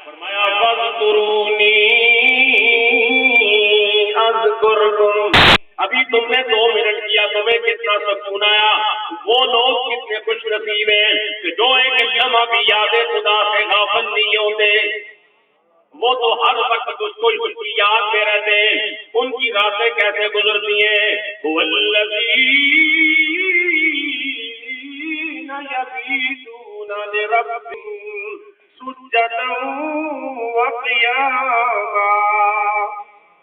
فرمایا فَاذْكُرُونِي أَذْكُرْكُمْ، ابھی تم نے 2 منٹ کیا، تمہیں کتنا سکون آیا. وہ لوگ کتنے خوش نصیب ہیں کہ جو ایک لمحہ بھی یاد خدا سے غافل نہیں ہوتے. وہ تو ہر وقت اس کو اس کی یاد میں رہتے ہیں. ان کی راتیں کیسے گزرتی ہیں. وَالَّذِينَ يَبِيتُونَ لِرَبِّهِمْ سُجَّدًا وَقِيَامًا،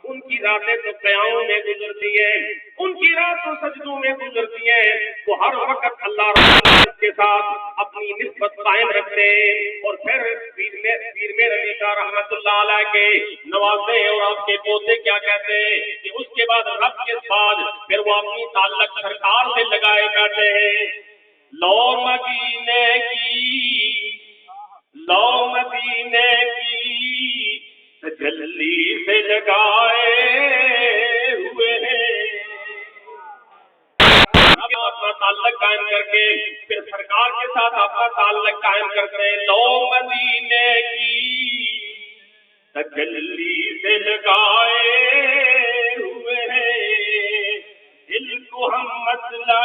ان کی راتیں تو قیام میں گزرتی ہیں، ان کی رات تو سجدوں میں گزرتی ہیں. وہ ہر وقت اللہ رب العالمین کے ساتھ اپنی نسبت قائم رکھتے ہیں. اور پھر پیر میر علی شاہ رحمت اللہ علیہ کے نوازے اور آپ کے پوتے کیا کہتے ہیں کہ اس کے بعد رب کے بعد پھر وہ اپنی تعلق سرکار سے لگائے بیٹھے ہیں. لو مدینے کی تجلی سے لگائے ہوئے ہیں. اپنا تعلق قائم کر کے پھر سرکار کے ساتھ اپنا تعلق قائم کرتے ہیں. لو مدینے کی تجلی سے لگائے ہوئے ہیں. دل کو ہم مسئلہ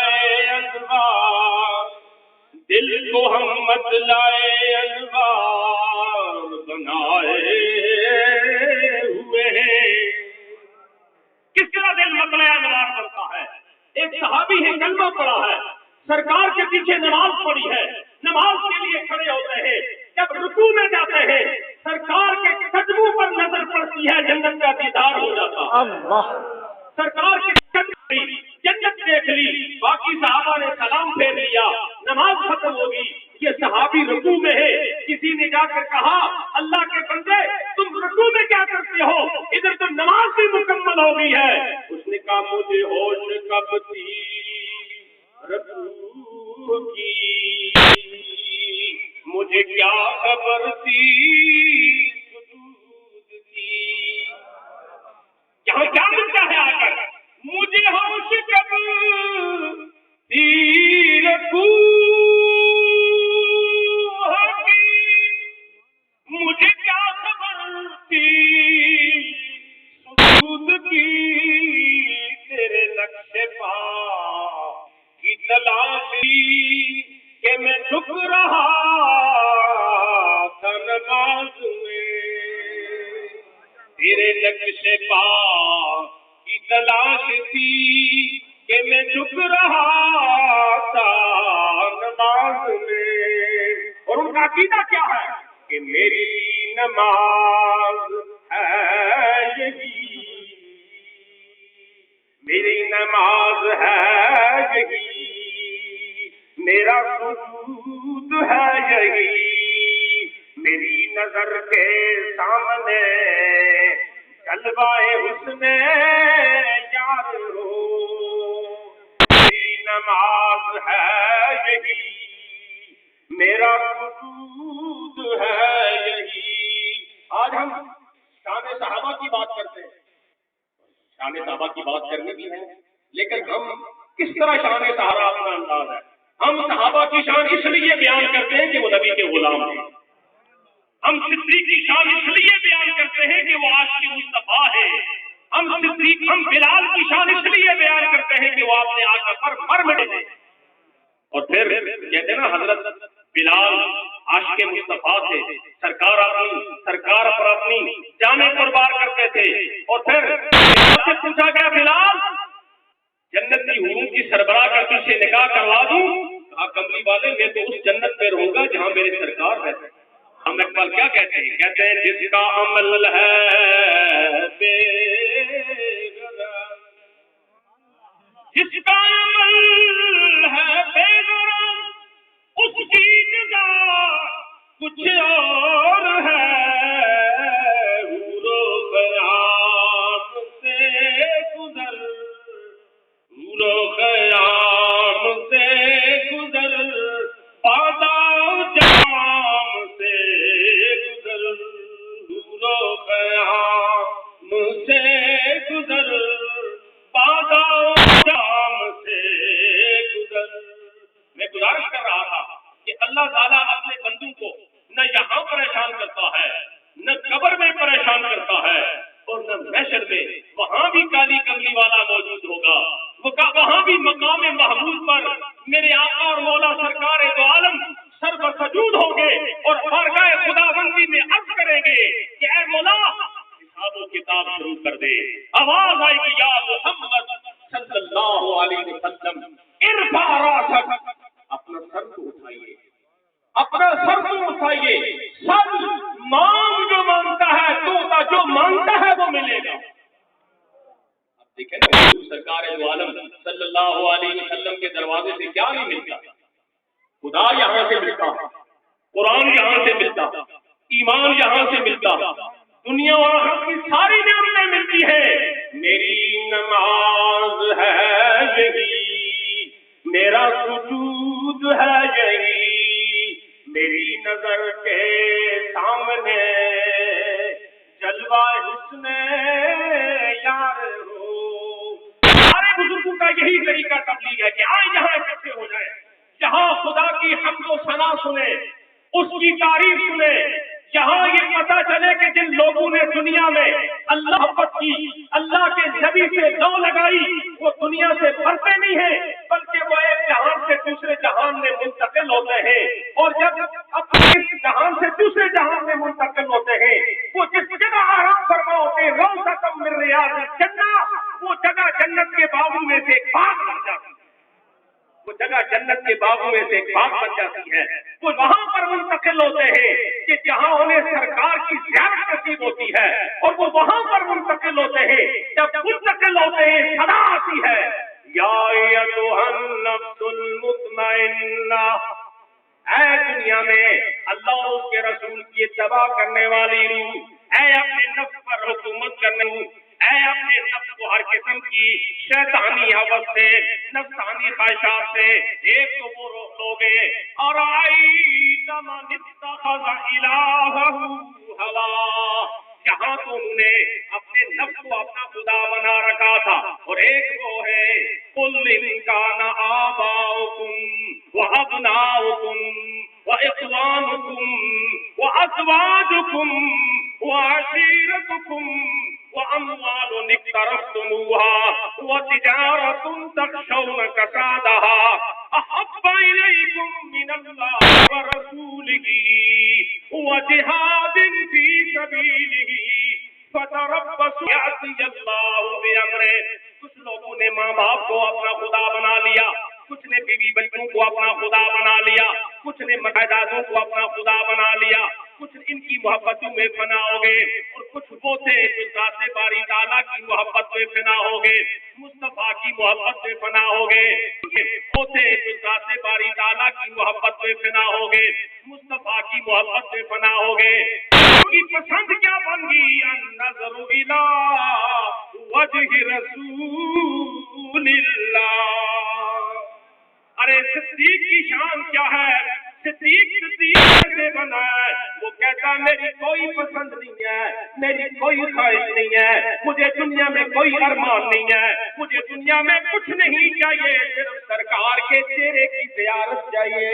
انوار، دل کو ہم مسئلہ انوار بنائے ہوئے ہیں. کس طرح دل مسئلہ انوار بنتا ہے؟ ایک صحابی ہے، کلمہ پڑھا ہے، سرکار کے پیچھے نماز پڑھی ہے، نماز کے لیے کھڑے ہوتے ہیں. جب رکوع میں جاتے ہیں سرکار کے قدموں پر نظر پڑتی ہے، جنت کا دیدار ہو جاتا ہے. سرکار کے قدم جنت دیکھ لی، باقی صحابہ نے سلام پھیر لیا، نماز ختم ہوگی. یہ صحابی رکوع میں ہے. کسی نے جا کر کہا اللہ کے بندے تم رکوع میں کیا کرتے ہو؟ ادھر تو نماز بھی مکمل ہو گئی ہے. اس نے کہا مجھے ہوش کب تھی رکوع کی، مجھے کیا خبر تھی سجود کی. یہاں کیا ملتا ہے آ کر؟ مجھے ہوش کب تھی رکوع کی، مجھے کیا خبر تھی سجود کی. تیرے نقش پا کی تلاشی کہ میں جھک رہا تھا نماز میں. تیرے نقش پا کی تلاش تھی کہ میں جھک رہا تھا نماز میں. اور ان کا عقیدہ کیا ہے کہ میری نماز ہے یہی، میری نماز ہے یہی، میرا سجود ہے یہی، میری نظر کے سامنے جلوائے حسن یار ہو. میری نماز ہے یہی، میرا سجود ہے یہی. آج ہم شان صحابہ کی بات کرتے ہیں، شان صحابہ کی بات کرنی بھی ہے، لیکن ہم کس طرح شان صحابہ اپنا انداز ہے. ہم صحابہ کی شان اس لیے بیان کرتے ہیں کہ وہ نبی کے غلام ہیں. ہم صدیق کی شان اس لیے بیان کرتے ہیں کہ وہ عاشق مصطفیٰ ہے. ہم بلال کی شان اس لیے بیان کرتے ہیں کہ وہ اپنے آقا پر مر مٹے تھے. اور پھر کہتے ہیں نا حضرت بلال عاشق مصطفیٰ تھے، سرکار پر اپنی جانیں قربان کرتے تھے. اور پھر سے پوچھا گیا بلال جنت کی حوروں کی سربراہ کا تجھ سے نکاح کروا دوں؟ کہا کملی والے میں تو اس جنت میں رہوں گا جہاں میرے سرکار رہتے ہیں. ہم اقبال کیا کہتے ہیں؟ کہتے ہیں جس کا عمل ہے بے غرض، جس کا عمل ہے بے غرض اس کی جزا کچھ اور ہے. حور و خیام سے گزر، حور و خیام سے گزر، بادا جام سے گزر، حور و خیام سے گزر، بادا جام سے گزر. میں گزارش کر رہا تھا کہ اللہ تعالیٰ اپنے بندوں کو نہ یہاں پریشان کرتا ہے پریشان کرتا ہے، اور نہ محشر میں وہاں بھی کالی کملی والا موجود ہوگا، وہاں بھی مقام محمود پر میرے آقا اور مولا سرکار دو عالم سر بسجود ہوں گے اور بارگاہ خداوندی میں عرض کریں گے کہ اے مولا حساب و کتاب شروع کر دے۔ آواز آئے گی یا محمد صلی اللہ علیہ وسلم ارفع راسک، اپنا سر کو اٹھائیے، اپنا سر کو اٹھائیے، سب مانگ جو مانگتا ہے تو جو مانگتا ہے وہ ملے گا۔ اب دیکھیں نا سرکار دو عالم صلی اللہ علیہ وسلم کے دروازے سے کیا نہیں ملتا، خدا یہاں سے ملتا، قرآن یہاں سے ملتا، ایمان یہاں سے ملتا، دنیا اور آخرت کی ساری نعمتیں ملتی ہے۔ میری نماز ہے یہی، میرا سجود ہے یہی، میری نظر کے سامنے جلوہ حسن یار ہو۔ سارے بزرگوں کا یہی طریقہ تبلیغ ہے کہ آئے یہاں اکٹھے ہو جائیں، جہاں خدا کی حمد و ثنا سنے، اس کی تعریف سنے، جہاں یہ پتہ چلے کہ جن لوگوں نے دنیا میں اللہ کی، اللہ کے نبی سے لو لگائی، وہ دنیا سے بھرتے نہیں ہیں بلکہ وہ ایک جہان سے دوسرے جہان میں منتقل ہوتے ہیں، اور جب اپنے جہان سے دوسرے جہان میں منتقل ہوتے ہیں وہ جس جگہ آرام فرما ہوتے ہیں روضۃ من ریاض الجنہ، وہ جگہ جنت کے باغوں میں سے ایک باغ بن جاتی ہے، وہ جگہ جنت کے باغوں میں سے ایک باغ بن جاتی ہے۔ وہ وہاں پر منتقل ہوتے ہیں کہ جہاں انہیں سرکار کی زیارت نصیب ہوتی ہے، اور وہ وہاں پر منتقل ہوتے ہیں، جب منتقل ہوتے ہیں صدا آتی ہے یا ایھا النفس المطمئنہ، اے دنیا میں اللہ اور اس کے رسول کی اتباع کرنے والی روح، اے اپنے نفس پر حکومت کرنے روح، اے اپنے نفس کو ہر قسم کی شیطانی ہوس سے، نفسانی خواہشات سے ایک تو وہ روک لو گے، اور آئیت من اتخذ الہہ ہوا، جہاں تو انہوں نے اپنے نفس کو اپنا خدا بنا رکھا تھا، اور ایک وہ ہے قل ان کان آباؤکم وابناؤکم واخوانکم وازواجکم وعشیرتکم وأموال اقترفتموها وتجارة تخشون كسادها أحب إليكم من الله ورسوله وجهاد في سبيله فتربصوا يأتي الله بأمره۔ کچھ لوگوں نے ماں باپ کو اپنا خدا بنا لیا، کچھ نے بیوی بچوں کو اپنا خدا بنا لیا، کچھ نے مجاہدوں کو اپنا خدا بنا لیا، کچھ ان کی محبتوں میں فنا ہو گئے، اور کچھ وہ تھے جو ذات باری تعالیٰ کی محبت میں فنا ہو گئے، مصطفیٰ کی محبت میں فنا ہو گئے، وہ تھے جو ذات باری تعالیٰ کی محبت میں فنا ہو گئے، مصطفیٰ کی محبت میں فنا ہو گئے۔ ان کی پسند کیا بن گئی؟ النظر الی وجہ رسول اللہ۔ ارے صدیق کی شان کیا ہے؟ صدیق کیسے بنا ہے؟ وہ کہتا میری کوئی پسند نہیں ہے، میری کوئی خواہش نہیں ہے، مجھے دنیا میں کوئی ارمان نہیں ہے، مجھے دنیا میں کچھ نہیں چاہیے، صرف سرکار کے چہرے کی زیارت چاہیے۔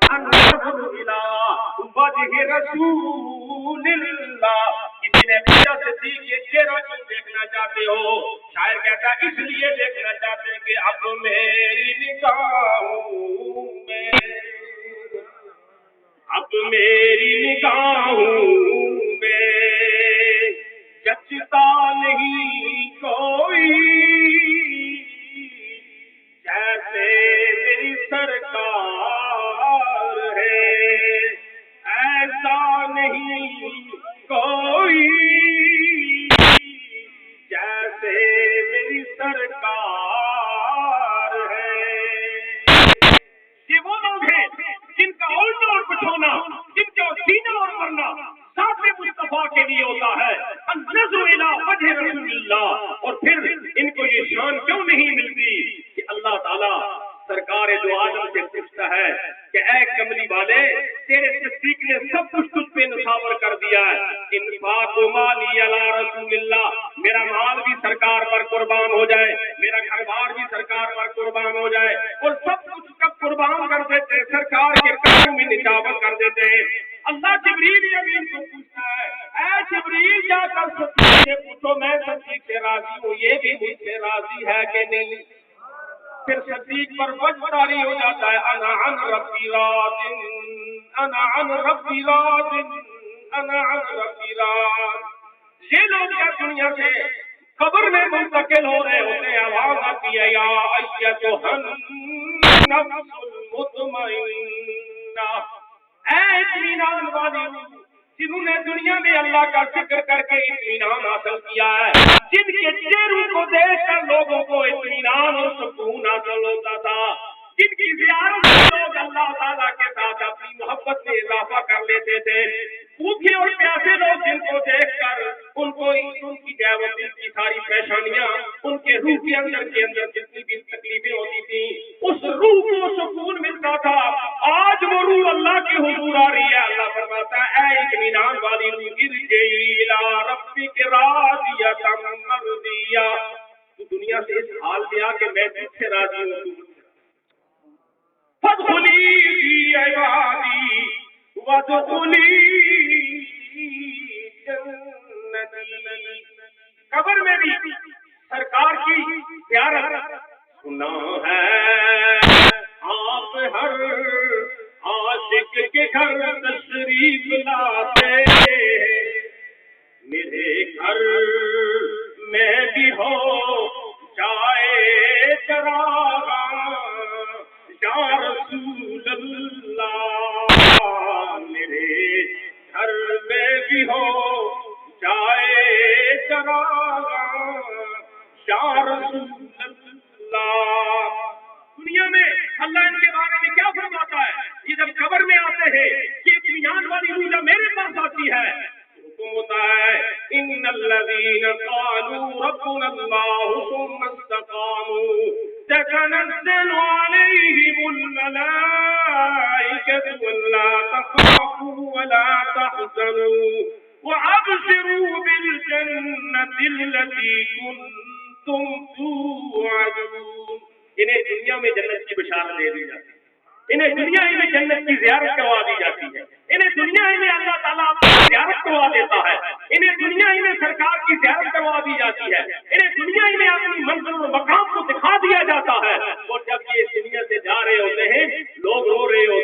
النظر الی وجہ رسول اللہ۔ کسی نے پوچھا صدیق یہ چہرہ کیوں دیکھنا چاہتے ہو؟ شاعر کہتا اس لیے دیکھنا چاہتے ہیں کہ اب میری نگاہوں میں، اب میری نگاہوں میں جچتا نہیں کوئی جیسے میری سرکار ہے، ایسا نہیں کوئی جیسے میری سرکار ہے۔ یہ وہ لوگ ہیں جن کا الٹا اور پچھونا، جن کا سینہ اور مرنا ذات مصطفیٰ کے لیے ہوتا ہے۔ النظر الی وجہ رسول اللہ۔ اور پھر ان کو یہ شان کیوں نہیں ملتی کہ اللہ تعالیٰ سرکار دو عالم سے پوچھتا ہے کہ اے کملی والے، تیرے صدیق نے سب کچھ تجھ پہ نثار کر دیا ہے، انفاق مالی علی رسول اللہ، میرا مال بھی سرکار پر قربان ہو جائے، میرا گھر بار بھی سرکار پر قربان ہو جائے، اور سب کچھ کب قربان کر دیتے، سرکار کے قدموں میں نچاور کر دیتے ہیں۔ اللہ جبریل امین کو پوچھتا ہے اے جبریل جا کر صدیق سے پوچھو میں صدیق سے راضی ہوں، یہ بھی مجھ سے راضی ہے کہ نہیں؟ پھر صدیق پر وجہ طاری ہو جاتا ہے، انا عن ربی راض، انا عن ربی راض، انا عن ربی راض۔ یہ لوگ کیا دنیا سے قبر میں منتقل ہو رہے ہوتے ہیں، آواز آتی ہے یا ایتھا النفس المطمئنہ، اے اطمینان والی جنہوں نے دنیا میں اللہ کا ذکر کر کے اطمینان حاصل کیا ہے، جن کے چہروں کو دیکھ کر لوگوں کو اطمینان اور سکون حاصل ہوتا تھا، جن کی زیارت سے لوگ اللہ تعالیٰ کے ساتھ اپنی محبت میں اضافہ کر لیتے تھے، بھوکے اور پیاسے لوگ جن کو دیکھ کر ان کو ان کی جاوتی کی ساری پریشانیاں، ان کے روح کے اندر جتنی بھی تکلیفیں ہوتی تھیں، اس روح کو سکون ملتا تھا۔ آج وہ روح اللہ کے حضور آ رہی ہے، اللہ فرماتا ہے اے اطمینان والی روح ارجعی الی ربک راضیۃ مرضیہ، تو دنیا سے اس حال میں آ کہ میں تجھ سے راضی ہوں، فادخلی فی عبادی وادخلی جنتی۔ قبر میں بھی سرکار کی زیارت سنا ہے، آپ ہر عاشق کے گھر تشریف لاتے، میرے گھر میں بھی ہو جائے چراغ یا رسول اللہ، میرے گھر میں بھی ہو جائے چراغ یا رسول اللہ۔ دنیا میں اللہ ان کے بارے میں کیا فرماتا ہے؟ یہ جب قبر میں آتے ہیں کہ اطمینان والی روح جب میرے پاس آتی ہے، حکم ہوتا ہے ان الذین قالوا ربنا اللہ ثم استقاموا تتنزل علیہم الملائکۃ الا تخافوا ولا تحزنوا وابشروا بالجنۃ التي کنتم توعدون۔ انہیں دنیا میں جنت کی بشارت دے دی جاتی ہے، انہیں دنیا ہی میں جنت کی زیارت کروا دی جاتی ہے، انہیں دنیا ہی میں اللہ تعالیٰ کی زیارت کروا دیتا ہے، انہیں دنیا ہی میں سرکار کی زیارت کروا دی جاتی ہے، انہیں دنیا ہی میں اپنی منزل و مقام کو دکھا دیا جاتا ہے، اور جب یہ دنیا سے جا رہے ہوتے ہیں لوگ رو رہے ہوتے ہیں